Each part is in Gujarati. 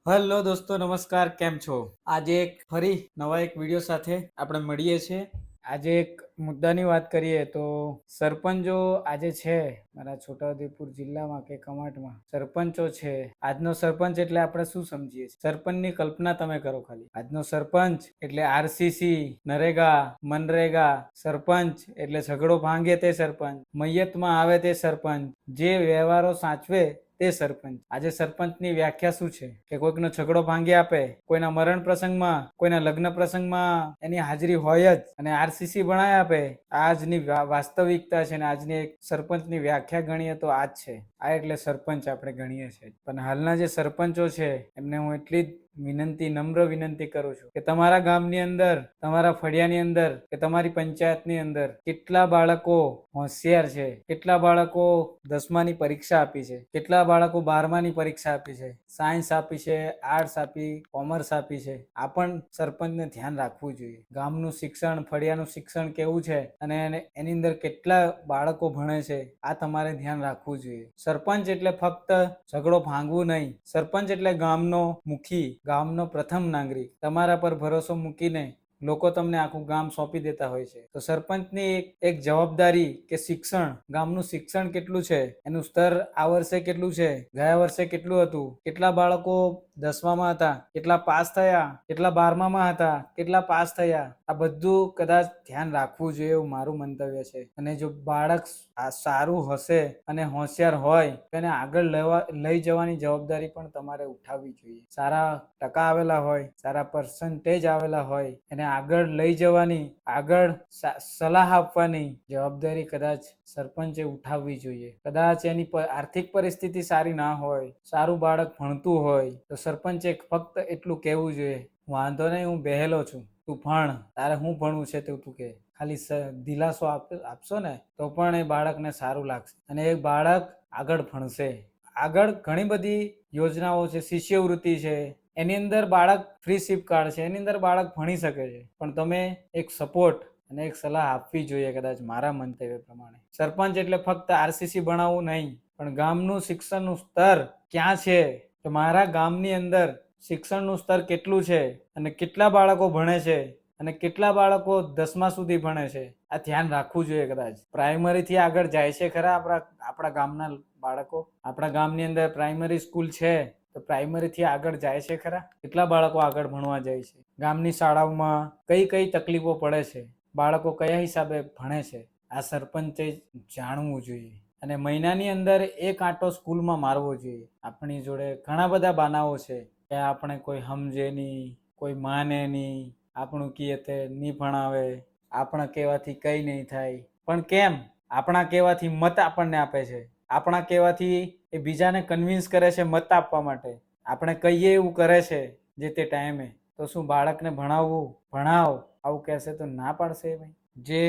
હેલો દોસ્તો, નમસ્કાર. કેમ છો? આજે ફરી નવા એક વિડીયો સાથે આપણે મળીએ છીએ. આજે એક મુદ્દાની વાત કરીએ તો સરપંચો આજે છે મારા છોટાઉદેપુર જિલ્લામાં કે કમાટમાં સરપંચો છે. આજનો સરપંચ એટલે આપણે શું સમજીએ છીએ? સરપંચની કલ્પના તમે કરો ખાલી. આજનો સરપંચ એટલે આરસીસી, નરેગા, મનરેગા. સરપંચ એટલે ઝઘડો ભાંગે તે સરપંચ, મૈયતમાં આવે તે સરપંચ, જે વ્યવહારો સાચવે તે સરપંચ. આજે સરપંચની વ્યાખ્યા શું છે કે કોઈકનો ઝઘડો ભાંગી આપે, કોઈના મરણ પ્રસંગમાં, કોઈના લગ્ન પ્રસંગમાં એની હાજરી હોય જ અને આરસીસી બનાવી આપે. આજની વાસ્તવિકતા છે ને આજની એક સરપંચની વ્યાખ્યા ગણીએ તો આ જ છે. આ એટલે સરપંચ આપણે ગણીએ છીએ. પણ હાલના જે સરપંચો છે એમને હું એટલી જ નમ્ર વિનંતી કરું છું કે તમારા ગામની અંદર, તમારા ફળિયાની અંદર કે તમારી પંચાયતની અંદર કેટલા બાળકો હોશિયાર છે, કેટલા બાળકો 10માની પરીક્ષા આપી છે, કેટલા બાળકો 12માની પરીક્ષા આપી છે, સાયન્સ આપી છે, આર્ટ્સ આપી, કોમર્સ આપી છે. આ પણ સરપંચને ધ્યાન રાખવું જોઈએ. ગામનું શિક્ષણ, ફળિયાનું શિક્ષણ કેવું છે અને એની અંદર કેટલા બાળકો ભણે છે આ તમારે ધ્યાન રાખવું જોઈએ. સરપંચ એટલે ફક્ત ઝઘડો ભાંગવું નહીં. સરપંચ એટલે ગામનો મુખી, ગામનો પ્રથમ નાગરિક. તમારા પર ભરોસો મૂકીને લોકો તમને આખું ગામ સોંપી દેતા હોય છે. તો સરપંચની એક જવાબદારી કે શિક્ષણ, ગામનું શિક્ષણ કેટલું છે, એનું સ્તર આ વર્ષે કેટલું છે, ગયા વર્ષે કેટલું હતું, કેટલા બાળકો 10મામાં હતા, કેટલા પાસ થયા, કેટલા 12મામાં હતા, કેટલા પાસ થયા, આ બધું કદાચ ધ્યાન રાખવું જોઈએ એવું મારું મંતવ્ય છે. અને જો બાળક સારું હશે અને હોશિયાર હોય તો એને આગળ લઈ જવાની જવાબદારી પણ તમારે ઉઠાવવી જોઈએ. સારા ટકા આવેલા હોય, સારા પર્સન્ટેજ આવેલા હોય, એને આગળ લઈ જવાની, આગળ સલાહ આપવાની જવાબદારી કદાચ સરપંચે ઉઠાવવી જોઈએ. કદાચ એની આર્થિક પરિસ્થિતિ સારી ના હોય, સારું બાળક ભણતું હોય તો સરપંચે ફક્ત એટલું કહેવું જોઈએ, વાંધો નહીં, હું બેહેલો છું, તું ભણ, તારે હું ભણવું છે તું કે. ખાલી દિલાસો આપશો ને તો પણ એ બાળકને સારું લાગશે અને એ બાળક આગળ ભણશે. આગળ ઘણી બધી યોજનાઓ છે, શિષ્યવૃત્તિ છે, એની અંદર બાળક ફ્રી શિપ કાર્ડ છે, એની અંદર બાળક ભણી શકે છે. પણ તમે એક સપોર્ટ અને એક સલાહ આપવી જોઈએ કદાચ મારા મંતવ્ય પ્રમાણે. સરપંચ એટલે ફક્ત આરસીસી બનાવવું નહીં, પણ ગામનું શિક્ષણનું સ્તર ક્યાં છે, તો મારા ગામની અંદર શિક્ષણનું સ્તર કેટલું છે અને કેટલા બાળકો ભણે છે અને કેટલા બાળકો 10મા સુધી ભણે છે આ ધ્યાન રાખવું જોઈએ. કદાચ પ્રાઇમરીથી આગળ જાય છે ખરા આપણા ગામના બાળકો? આપણા ગામની અંદર પ્રાઇમરી સ્કૂલ છે તો પ્રાઇમરીથી આગળ જાય છે ખરા? કેટલા બાળકો આગળ ભણવા જાય છે? ગામની શાળાઓમાં કઈ કઈ તકલીફો પડે છે, બાળકો કયા હિસાબે ભણે છે, આ સરપંચે જાણવું જોઈએ. અને મહિનાની અંદર એક આંટો સ્કૂલમાં મારવો જોઈએ. આપણી જોડે ઘણા બધા બાનાઓ છે કે આપણે કોઈ સમજે નહીં, કોઈ માને નહીં, આપણું કીએ તે નહીં ભણાવે, આપણા કહેવાથી કંઈ નહીં થાય. પણ કેમ? આપણા કહેવાથી મત આપણને આપે છે, આપણા કહેવાથી એ બીજાને કન્વિન્સ કરે છે મત આપવા માટે. આપણે કહીએ એવું કરે છે જે તે ટાઈમે. તો શું બાળકને ભણાવવું, ભણાવ આવું કહેશે તો ના પાડશે? ભાઈ, જે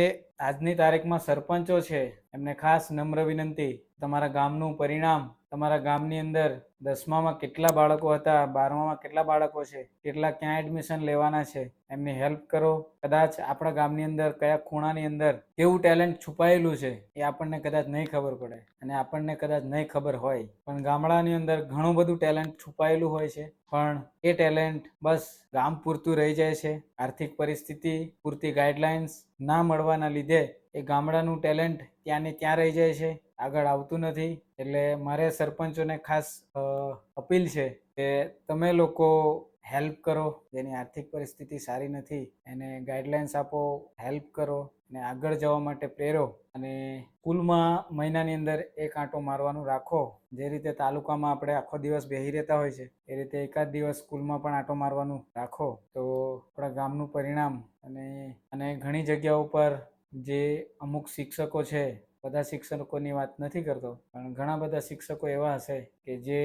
આજની તારીખમાં સરપંચો છે એમને ખાસ નમ્ર વિનંતી, તમારા ગામનું પરિણામ, તમારા ગામની અંદર 10મામાં કેટલા બાળકો હતા, 12મામાં કેટલા બાળકો છે, કેટલા ક્યાં એડમિશન લેવાના છે, એમની હેલ્પ કરો. કદાચ આપણા ગામની અંદર કયા ખૂણાની અંદર કેવું ટેલેન્ટ છુપાયેલું છે એ આપણને કદાચ નહીં ખબર પડે અને આપણને કદાચ નહીં ખબર હોય, પણ ગામડાની અંદર ઘણું બધું ટેલેન્ટ છુપાયેલું હોય છે. પણ એ ટેલેન્ટ બસ ગામ પૂરતું રહી જાય છે. આર્થિક પરિસ્થિતિ, પૂરતી ગાઈડલાઇન્સ ના મળવાના લીધે એ ગામડાનું ટેલેન્ટ ત્યાં ને ત્યાં રહી જાય છે, આગળ આવતું નથી. એટલે મારે સરપંચોને ખાસ અપીલ છે કે તમે લોકો હેલ્પ કરો, જેની આર્થિક પરિસ્થિતિ સારી નથી એને ગાઈડલાઇન્સ આપો, હેલ્પ કરો અને આગળ જવા માટે પ્રેરો. અને સ્કૂલમાં મહિનાની અંદર એક આંટો મારવાનું રાખો. જે રીતે તાલુકામાં આપણે આખો દિવસ બેસી રહેતા હોય છે એ રીતે એકાદ દિવસ સ્કૂલમાં પણ આંટો મારવાનું રાખો તો આપણા ગામનું પરિણામ. અને ઘણી જગ્યાઓ પર જે અમુક શિક્ષકો છે, બધા શિક્ષકોની વાત નથી કરતો, પણ ઘણા બધા શિક્ષકો એવા હશે કે જે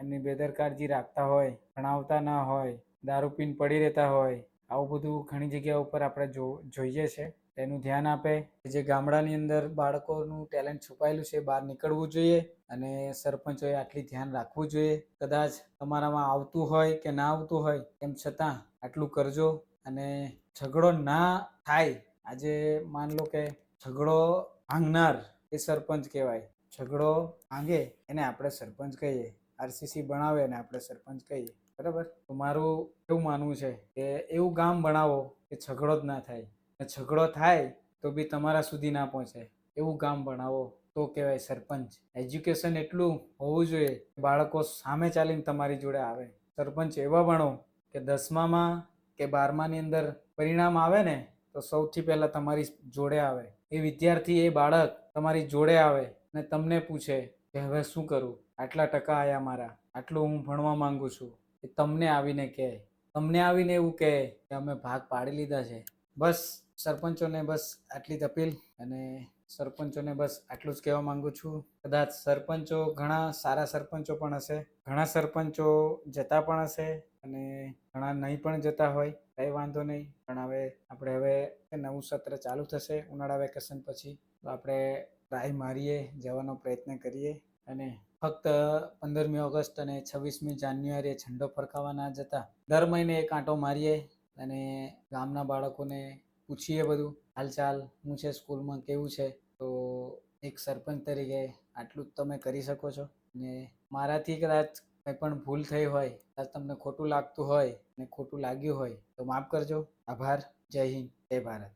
એમની બેદરકારી રાખતા હોય, ભણાવતા ના હોય, દારૂ પીને પડી રહેતા હોય. આવું બધું ઘણી જગ્યા ઉપર આપણે જોઈએ છે. એનું ધ્યાન આપે. જે ગામડાની અંદર બાળકોનું ટેલેન્ટ છુપાયેલું છે બહાર નીકળવું જોઈએ અને સરપંચોએ આટલી ધ્યાન રાખવું જોઈએ. કદાચ તમારામાં આવતું હોય કે ના આવતું હોય તેમ છતાં આટલું કરજો અને ઝઘડો ના થાય. આજે માન લો કે ઝઘડો ભાંગનાર એ સરપંચ કહેવાય. ઝઘડો ભાંગે એને આપણે સરપંચ કહીએ, આરસીસી બનાવે એને આપણે સરપંચ કહીએ. બરાબર. તો મારું એવું માનવું છે કે એવું ગામ બનાવો કે ઝઘડો જ ના થાય, અને ઝઘડો થાય તો બી તમારા સુધી ના પહોંચે એવું ગામ બનાવો તો કહેવાય સરપંચ. એજ્યુકેશન એટલું હોવું જોઈએ બાળકો સામે ચાલીને તમારી જોડે આવે. સરપંચ એવા બનો કે 10મામાં કે 12માની અંદર પરિણામ આવે ને તો સૌથી પહેલા તમારી જોડે આવે. એ વિદ્યાર્થી, એ બાળક તમારી જોડે આવે અને તમને પૂછે કે હવે શું કરું, આટલા ટકા આયા મારા, આટલું હું ભણવા માંગુ છું. એ તમને આવીને કહે, તમને આવીને એવું કહે કે અમે ભાગ પાડી લીધા છે. બસ સરપંચોને બસ આટલી જ અપીલ, અને સરપંચોને બસ આટલું જ કહેવા માંગુ છું. કદાચ સરપંચો ઘણા સારા સરપંચો પણ હશે, ઘણા સરપંચો જતા પણ હશે અને ઘણા નહીં પણ જતા હોય, કંઈ વાંધો નહીં. પણ હવે નવું સત્ર ચાલુ થશે ઉનાળા વેકેશન પછી, તો આપણે ટ્રાય મારીએ, જવાનો પ્રયત્ન કરીએ. અને ફક્ત 15મી ઓગસ્ટ અને 26મી જાન્યુઆરીએ ઝંડો ફરકાવવા ના જતા દર મહિને એક આંટો મારીએ અને ગામના બાળકોને પૂછીએ બધું હાલચાલ, શું છે સ્કૂલમાં, કેવું છે. તો એક સરપંચ તરીકે આટલું જ તમે કરી શકો છો. અને મારાથી કદાચ કંઈ પણ ભૂલ થઈ હોય, કદાચ તમને ખોટું લાગતું હોય ને ખોટું લાગ્યું હોય તો માફ કરજો. આભાર. જય હિન્દ, જય ભારત.